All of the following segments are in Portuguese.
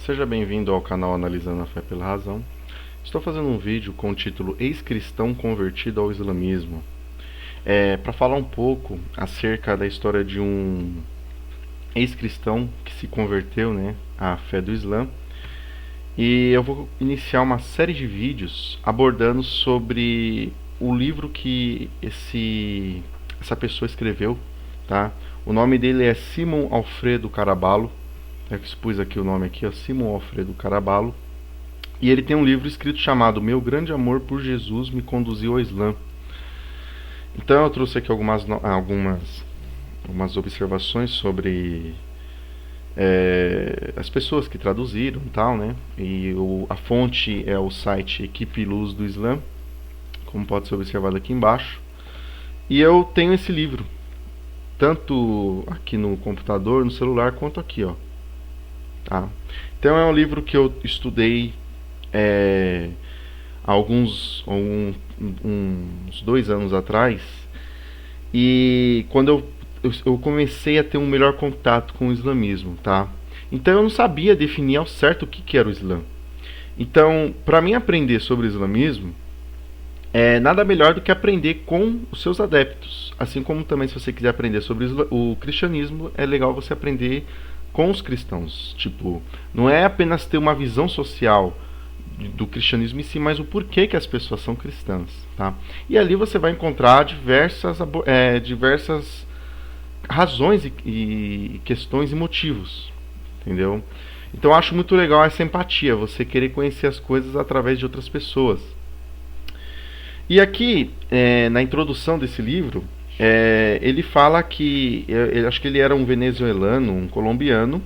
seja bem-vindo ao canal Analisando a Fé pela Razão. Estou fazendo um vídeo com o título Ex-cristão convertido ao islamismo. Para falar um pouco acerca da história de um ex-cristão que se converteu, à fé do Islã. E eu vou iniciar uma série de vídeos abordando sobre o livro que essa pessoa escreveu, tá? O nome dele é Simon Alfredo Caraballo. Eu expus aqui o nome aqui, Simon Alfredo Caraballo. E ele tem um livro escrito chamado Meu Grande Amor por Jesus me conduziu ao Islã. Então eu trouxe aqui algumas observações sobre as pessoas que traduziram e tal, né? E a fonte é o site Equipe Luz do Islã, como pode ser observado aqui embaixo. E eu tenho esse livro, tanto aqui no computador, no celular, quanto aqui, ó. Tá? Então é um livro que eu estudei há uns 2 anos atrás, e quando eu comecei a ter um melhor contato com o islamismo, tá? Então eu não sabia definir ao certo o que era o Islã. Então, para mim aprender sobre o islamismo, nada melhor do que aprender com os seus adeptos. Assim como também, se você quiser aprender sobre o cristianismo, é legal você aprender com os cristãos. Tipo, não é apenas ter uma visão social do cristianismo em si, mas o porquê que as pessoas são cristãs, tá? E ali você vai encontrar diversas razões e questões e motivos, entendeu? Então eu acho muito legal essa empatia, você querer conhecer as coisas através de outras pessoas. E aqui, na introdução desse livro, ele fala que, acho que ele era um venezuelano, um colombiano,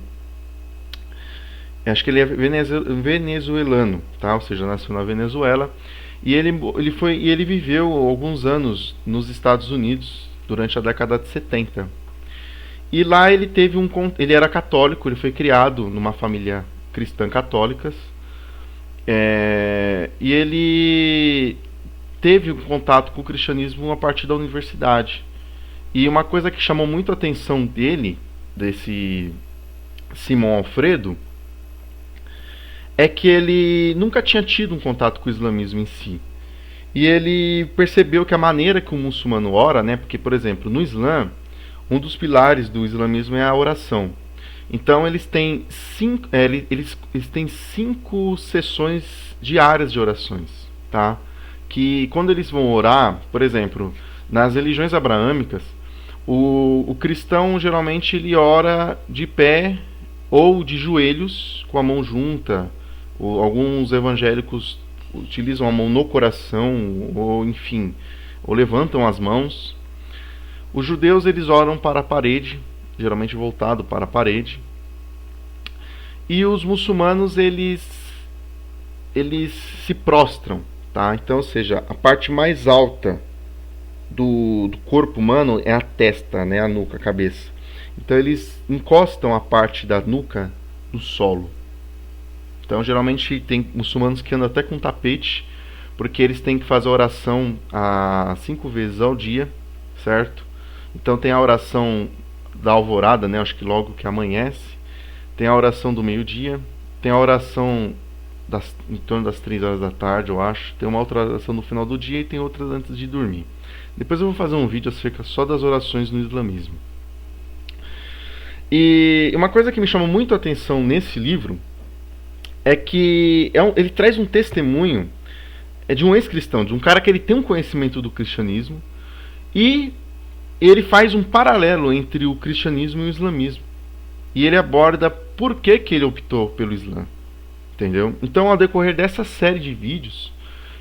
acho que ele é venezuelano, tá? Ou seja, nasceu na Venezuela, e ele viveu alguns anos nos Estados Unidos durante a década de 70. E lá ele era católico, ele foi criado numa família cristã católica, e ele teve um contato com o cristianismo a partir da universidade. E uma coisa que chamou muito a atenção desse Simon Alfredo, é que ele nunca tinha tido um contato com o islamismo em si. E ele percebeu que a maneira que o muçulmano ora, né, porque, por exemplo, no Islã, um dos pilares do islamismo é a oração. Então eles têm 5 sessões diárias de orações, tá? Que quando eles vão orar, por exemplo, nas religiões abraâmicas, o cristão geralmente ele ora de pé ou de joelhos com a mão junta. Alguns evangélicos utilizam a mão no coração, ou enfim, ou levantam as mãos. Os judeus eles oram para a parede, geralmente voltado para a parede. E os muçulmanos eles se prostram, tá? Então, ou seja, a parte mais alta do corpo humano é a testa, né? A nuca, a cabeça. Então eles encostam a parte da nuca no solo. Então geralmente tem muçulmanos que andam até com tapete, porque eles têm que fazer a oração 5 vezes ao dia, certo? Então tem a oração da alvorada, né? Acho que logo que amanhece. Tem a oração do meio-dia. Tem a oração em torno das 3 horas da tarde, eu acho. Tem uma outra oração no final do dia e tem outras antes de dormir. Depois eu vou fazer um vídeo acerca só das orações no islamismo. E uma coisa que me chamou muito a atenção nesse livro é que ele traz um testemunho de um ex-cristão, de um cara que ele tem um conhecimento do cristianismo, e ele faz um paralelo entre o cristianismo e o islamismo. E ele aborda por que ele optou pelo Islã. Entendeu? Então, ao decorrer dessa série de vídeos,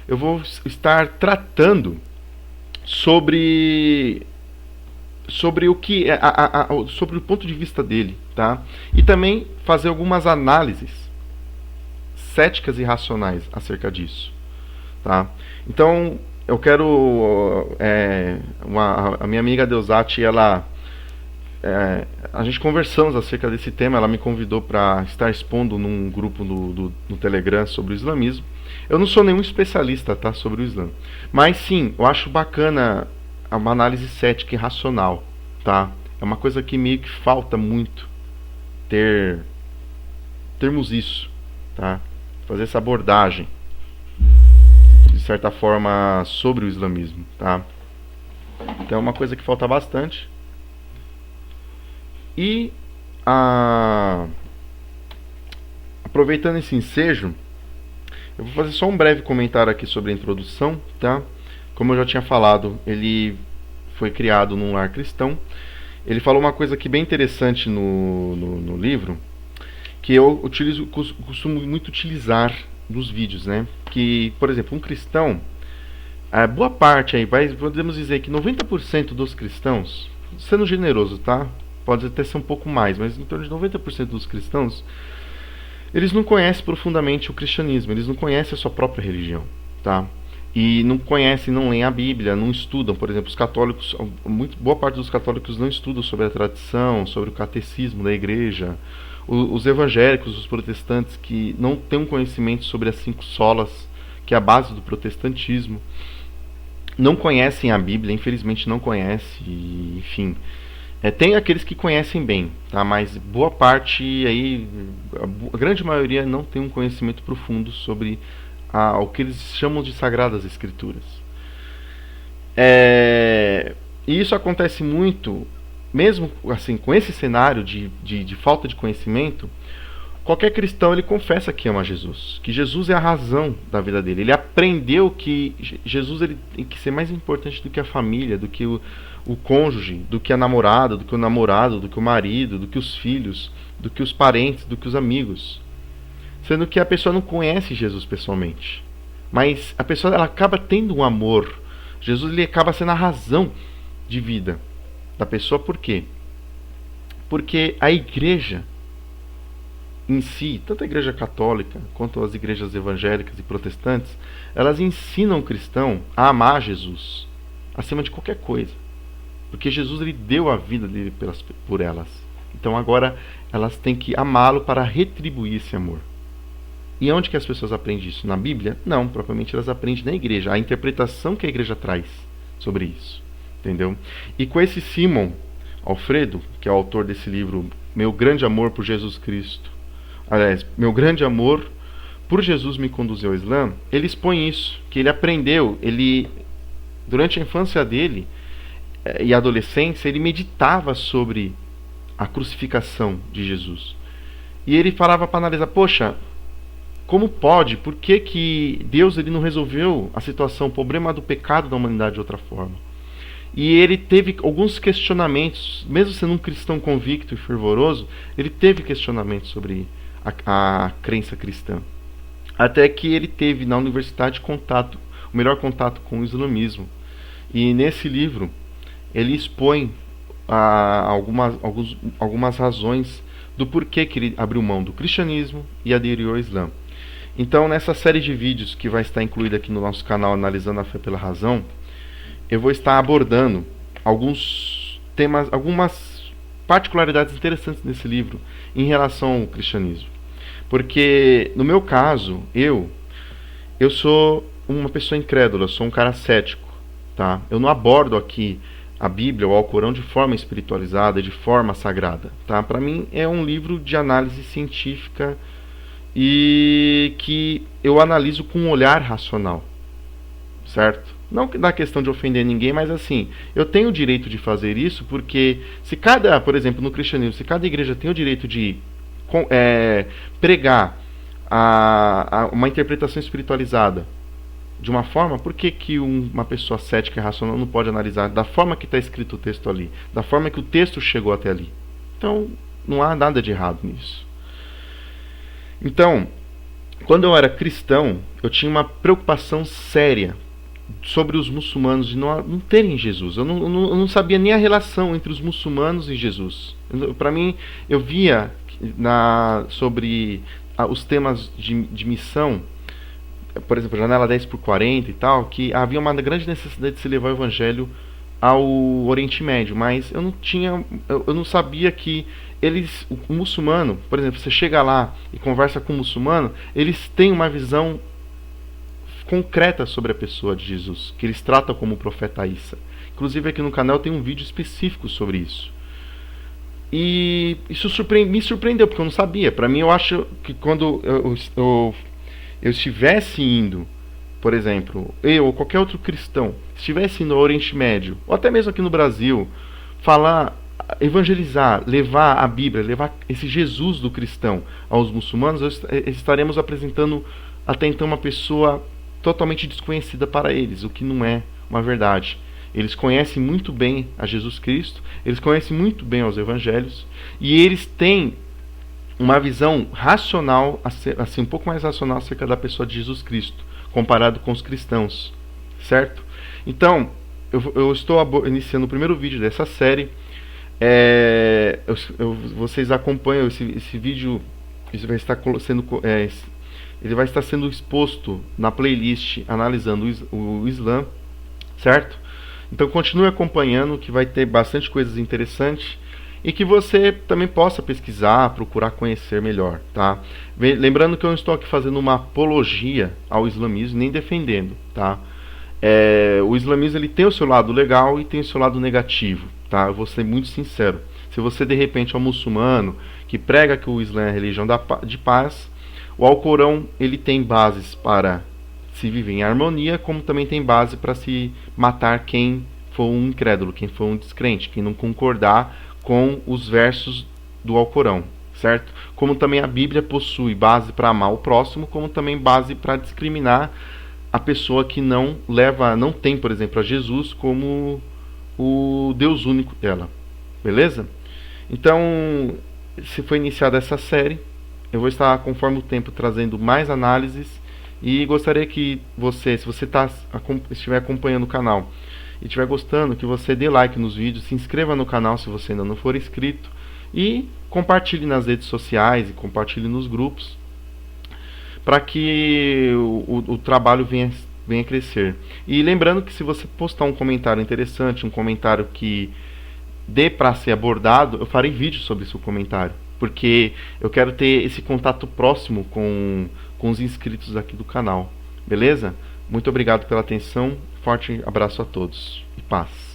eu vou estar tratando sobre o que sobre o ponto de vista dele, tá? E também fazer algumas análises céticas e racionais acerca disso, tá? Então eu quero a minha amiga Deusati, a gente conversamos acerca desse tema. Ela me convidou para estar expondo num grupo no Telegram sobre o islamismo. Eu não sou nenhum especialista, tá, sobre o Islã, mas sim, eu acho bacana uma análise cética e racional, tá? É uma coisa que meio que falta muito termos isso, tá? Fazer essa abordagem, de certa forma, sobre o islamismo, tá? Então é uma coisa que falta bastante. E aproveitando esse ensejo, eu vou fazer só um breve comentário aqui sobre a introdução, tá? Como eu já tinha falado, ele foi criado num lar cristão. Ele falou uma coisa aqui bem interessante no livro, que eu costumo muito utilizar nos vídeos, né? Que, por exemplo, um cristão, boa parte aí, podemos dizer que 90% dos cristãos, sendo generoso, tá? Pode até ser um pouco mais, mas em torno de 90% dos cristãos, eles não conhecem profundamente o cristianismo, eles não conhecem a sua própria religião, tá? E não conhecem, não leem a Bíblia, não estudam. Por exemplo, os católicos, boa parte dos católicos não estudam sobre a tradição, sobre o catecismo da igreja. Os evangélicos, os protestantes, que não têm um conhecimento sobre as 5 solas, que é a base do protestantismo, não conhecem a Bíblia, infelizmente não conhecem, enfim. Tem aqueles que conhecem bem, tá? Mas boa parte, aí, a grande maioria não tem um conhecimento profundo sobre o que eles chamam de Sagradas Escrituras. E isso acontece muito, mesmo assim, com esse cenário de falta de conhecimento. Qualquer cristão, ele confessa que ama Jesus, que Jesus é a razão da vida dele. Ele aprendeu que Jesus, ele tem que ser mais importante do que a família, do que o cônjuge, do que a namorada, do que o namorado, do que o marido, do que os filhos, do que os parentes, do que os amigos. Sendo que a pessoa não conhece Jesus pessoalmente. Mas a pessoa, ela acaba tendo um amor. Jesus, ele acaba sendo a razão de vida da pessoa. Por quê? Porque a igreja em si, tanto a igreja católica quanto as igrejas evangélicas e protestantes, elas ensinam o cristão a amar Jesus acima de qualquer coisa, porque Jesus, ele deu a vida dele por elas. Então agora elas têm que amá-lo para retribuir esse amor. E onde que as pessoas aprendem isso? Na Bíblia? Não, propriamente elas aprendem na igreja, a interpretação que a igreja traz sobre isso, entendeu? E com esse Simon Alfredo, que é o autor desse livro, Meu Grande Amor por Jesus Cristo, aliás, Meu Grande Amor por Jesus me conduziu ao Islã, ele expõe isso, que ele aprendeu, durante a infância dele e adolescência, ele meditava sobre a crucificação de Jesus. E ele falava para analisar, poxa, como pode? Por que Deus, ele não resolveu a situação, o problema do pecado da humanidade de outra forma? E ele teve alguns questionamentos, mesmo sendo um cristão convicto e fervoroso, ele teve questionamentos sobre a crença cristã. Até que ele teve na universidade o melhor contato com o islamismo. E nesse livro ele expõe algumas razões do porquê que ele abriu mão do cristianismo e aderiu ao Islã. Então, nessa série de vídeos que vai estar incluída aqui no nosso canal Analisando a Fé pela Razão, eu vou estar abordando alguns temas, algumas particularidades interessantes nesse livro em relação ao cristianismo. Porque, no meu caso, eu sou uma pessoa incrédula, eu sou um cara cético, tá? Eu não abordo aqui a Bíblia ou o Alcorão de forma espiritualizada, de forma sagrada, tá? Para mim é um livro de análise científica e que eu analiso com um olhar racional, certo? Não da questão de ofender ninguém, mas assim, eu tenho o direito de fazer isso porque por exemplo, no cristianismo, se cada igreja tem o direito de pregar uma interpretação espiritualizada de uma forma, por que uma pessoa cética e racional não pode analisar da forma que está escrito o texto ali, da forma que o texto chegou até ali? Então, não há nada de errado nisso. Então, quando eu era cristão, eu tinha uma preocupação séria sobre os muçulmanos de não terem Jesus. Eu não sabia nem a relação entre os muçulmanos e Jesus. Para mim, eu via sobre os temas de missão, por exemplo, Janela 10/40 e tal, que havia uma grande necessidade de se levar o evangelho ao Oriente Médio, mas eu não sabia que o muçulmano, por exemplo, você chega lá e conversa com o muçulmano, eles têm uma visão concreta sobre a pessoa de Jesus, que eles tratam como o profeta Isa. Inclusive aqui no canal tem um vídeo específico sobre isso. E isso me surpreendeu, porque eu não sabia. Para mim, eu acho que quando eu estivesse indo, por exemplo, eu ou qualquer outro cristão, estivesse indo ao Oriente Médio, ou até mesmo aqui no Brasil, falar, evangelizar, levar a Bíblia, levar esse Jesus do cristão aos muçulmanos, estaremos apresentando até então uma pessoa totalmente desconhecida para eles, o que não é uma verdade. Eles conhecem muito bem a Jesus Cristo, eles conhecem muito bem os evangelhos, e eles têm uma visão racional, assim, um pouco mais racional acerca da pessoa de Jesus Cristo, comparado com os cristãos, certo? Então, eu estou iniciando o primeiro vídeo dessa série. Vocês acompanham esse vídeo, isso vai estar sendo, ele vai estar sendo exposto na playlist analisando o Islã, certo? Então continue acompanhando, que vai ter bastante coisas interessantes e que você também possa pesquisar, procurar conhecer melhor, tá? Lembrando que eu não estou aqui fazendo uma apologia ao islamismo, nem defendendo, tá? O islamismo ele tem o seu lado legal e tem o seu lado negativo, tá? Eu vou ser muito sincero. Se você de repente é um muçulmano que prega que o Islã é a religião de paz, o Alcorão ele tem bases para se viver em harmonia, como também tem base para se matar quem for um incrédulo, quem for um descrente, quem não concordar com os versos do Alcorão, certo? Como também a Bíblia possui base para amar o próximo, como também base para discriminar a pessoa que não tem, por exemplo, a Jesus como o Deus único dela, beleza? Então, se foi iniciada essa série, eu vou estar, conforme o tempo, trazendo mais análises. E gostaria que você, se você estiver acompanhando o canal e estiver gostando, que você dê like nos vídeos, se inscreva no canal se você ainda não for inscrito e compartilhe nas redes sociais e compartilhe nos grupos para que o trabalho venha crescer. E lembrando que se você postar um comentário interessante, um comentário que dê para ser abordado, eu farei vídeo sobre seu comentário, porque eu quero ter esse contato próximo com os inscritos aqui do canal, beleza? Muito obrigado pela atenção, forte abraço a todos e paz.